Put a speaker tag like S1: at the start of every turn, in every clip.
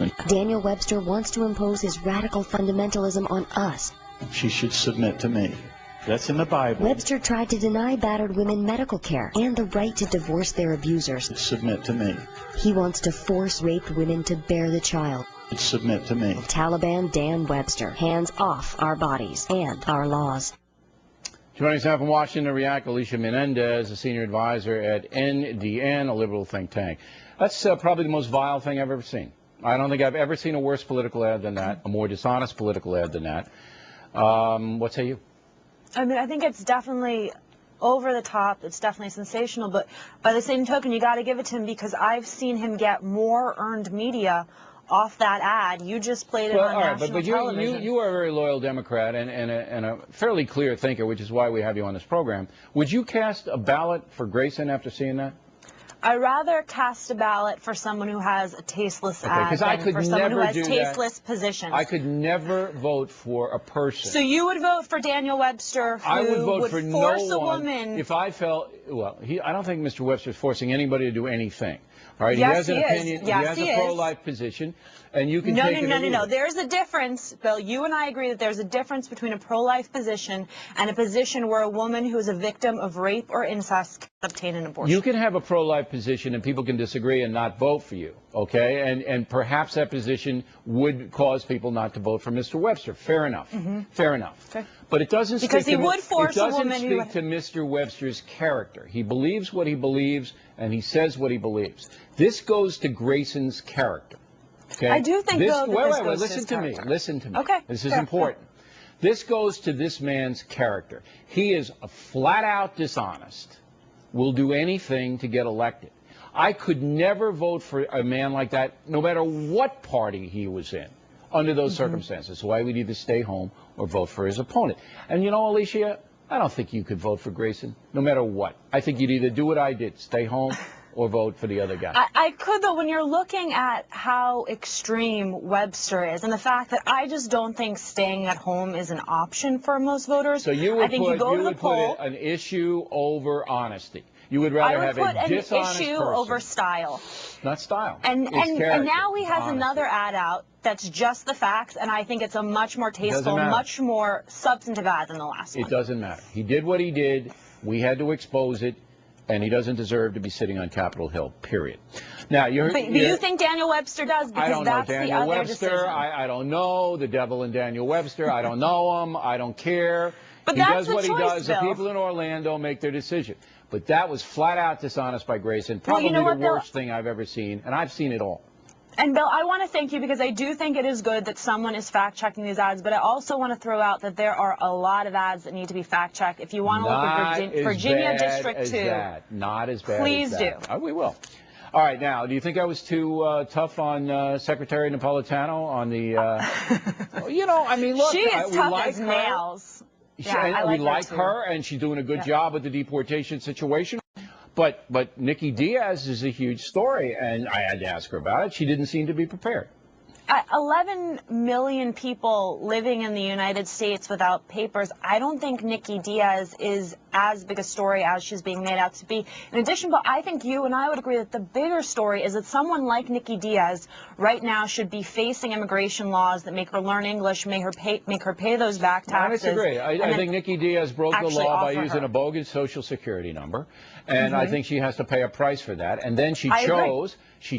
S1: enforcement.
S2: Daniel Webster wants to impose his radical fundamentalism on us.
S1: She should submit to me. That's in the Bible.
S2: Webster tried to deny battered women medical care and the right to divorce their abusers.
S1: Submit to me.
S2: He wants to force raped women to bear the child.
S1: Submit to me.
S2: Taliban Dan Webster, hands off our bodies and our laws.
S3: Joining us now from Washington to react, Alicia Menendez, a senior advisor at NDN, a liberal think tank. That's probably the most vile thing I've ever seen. I don't think I've ever seen a worse political ad than that, a more dishonest political ad than that. What say you?
S4: I mean, I think it's definitely over the top. It's definitely sensational. But by the same token, you got to give it to him because I've seen him get more earned media off that ad. You just played it on national television.
S3: But you are a very loyal Democrat and a fairly clear thinker, which is why we have you on this program. Would you cast a ballot for Grayson after seeing that?
S4: I'd rather cast a ballot for someone who has a tasteless ad than for someone who has tasteless positions.
S3: I could never vote for a person.
S4: So you would vote for Daniel Webster, who
S3: I would vote for
S4: force
S3: no
S4: a
S3: one
S4: woman.
S3: if I felt, well, I don't think Mr. Webster is forcing anybody to do anything. All right,
S4: Yes,
S3: he has an opinion.
S4: Yes,
S3: he has a pro-life position, and you can take it.
S4: No. There's a difference, Bill. You and I agree that there's a difference between a pro-life position and a position where a woman who is a victim of rape or incest can obtain an abortion.
S3: You can have a pro-life position, and people can disagree and not vote for you, okay? And perhaps that position would cause people not to vote for Mr. Webster. Fair enough. Fair enough.
S4: Okay.
S3: But it doesn't
S4: because
S3: speak
S4: he would force
S3: it
S4: a
S3: doesn't
S4: woman
S3: speak to Mr. Webster's character. He believes what he believes, and he says what he believes. This goes to Grayson's character. Okay?
S4: I do think, though, that
S3: wait, listen to me. Listen to me.
S4: Okay.
S3: This is important. This goes to this man's character. He is a flat-out dishonest, will do anything to get elected. I could never vote for a man like that, no matter what party he was in, under those circumstances. So I would either stay home or vote for his opponent. And you know, Alicia, I don't think you could vote for Grayson, no matter what. I think you'd either do what I did, stay home, or vote for the other guy.
S4: I could, though, when you're looking at how extreme Webster is and the fact that I just don't think staying at home is an option for most voters.
S3: So you would
S4: put
S3: an issue over honesty. You would rather have a dishonest person.
S4: I would put an issue over style.
S3: Not style.
S4: And now he has another ad out that's just the facts, and I think it's a much more tasteful, much more substantive ad than the last one.
S3: It doesn't matter. He did what he did. We had to expose it. And he doesn't deserve to be sitting on Capitol Hill, period. Now,
S4: but you think Daniel Webster does? Because
S3: I don't know Daniel
S4: Webster.
S3: I don't know the devil in Daniel Webster. I don't know him. I don't care.
S4: But
S3: he
S4: that's
S3: does what
S4: the choice,
S3: he does.
S4: Bill.
S3: The people in Orlando make their decision. But that was flat out dishonest by Grayson. Probably
S4: well, you know what,
S3: the worst thing I've ever seen. And I've seen it all.
S4: And, Bill, I want to thank you because I do think it is good that someone is fact-checking these ads, but I also want to throw out that there are a lot of ads that need to be fact-checked. If you want to look at Virginia District 2,
S3: not as bad
S4: please
S3: as
S4: do.
S3: We will. All right, now, do you think I was too tough on Secretary Napolitano on the, you know, I mean, look.
S4: She is tough as nails.
S3: Yeah, we like her, and she's doing a good job with the deportation situation. But Nikki Diaz is a huge story, and I had to ask her about it. She didn't seem to be prepared.
S4: 11 million people living in the United States without papers. I don't think Nikki Diaz is as big a story as she's being made out to be. In addition, but I think you and I would agree that the bigger story is that someone like Nikki Diaz right now should be facing immigration laws that make her learn English, make her pay those back taxes.
S3: I disagree. I think Nikki Diaz broke the law by using a bogus Social Security number, and I think she has to pay a price for that. And then she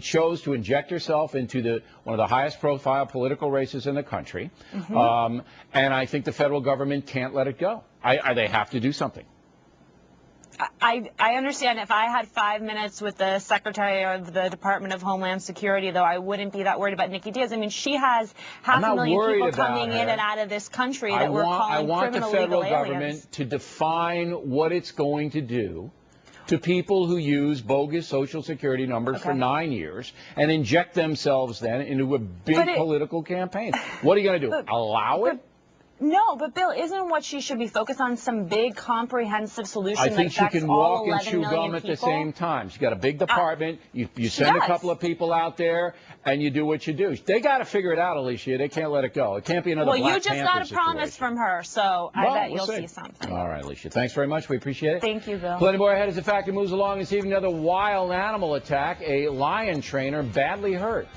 S3: chose to inject herself into one of the highest profile political races in the country. And I think the federal government can't let it go. They have to do something.
S4: I understand if I had 5 minutes with the Secretary of the Department of Homeland Security, though, I wouldn't be that worried about Nikki Diaz. I mean, she has half a million people coming in and out of this country that we're calling criminal illegal aliens.
S3: I want the federal government to define what it's going to do to people who use bogus Social Security numbers for 9 years and inject themselves then into a big political campaign. What are you going to do? Allow it?
S4: No, but Bill, isn't what she should be focused on some big comprehensive solution
S3: that affects all 11 million people?
S4: I think she can walk
S3: and chew gum at the same time. She's got a big department. You send a couple of people out there, and you do what you do. They got to figure it out, Alicia. They can't let it go. It can't be another Black Panther situation.
S4: Well, you just got a promise from her, so I bet you'll see something.
S3: All right, Alicia. Thanks very much. We appreciate it.
S4: Thank you, Bill.
S3: Plenty more ahead as the factor moves along this evening. Another wild animal attack. A lion trainer badly hurt.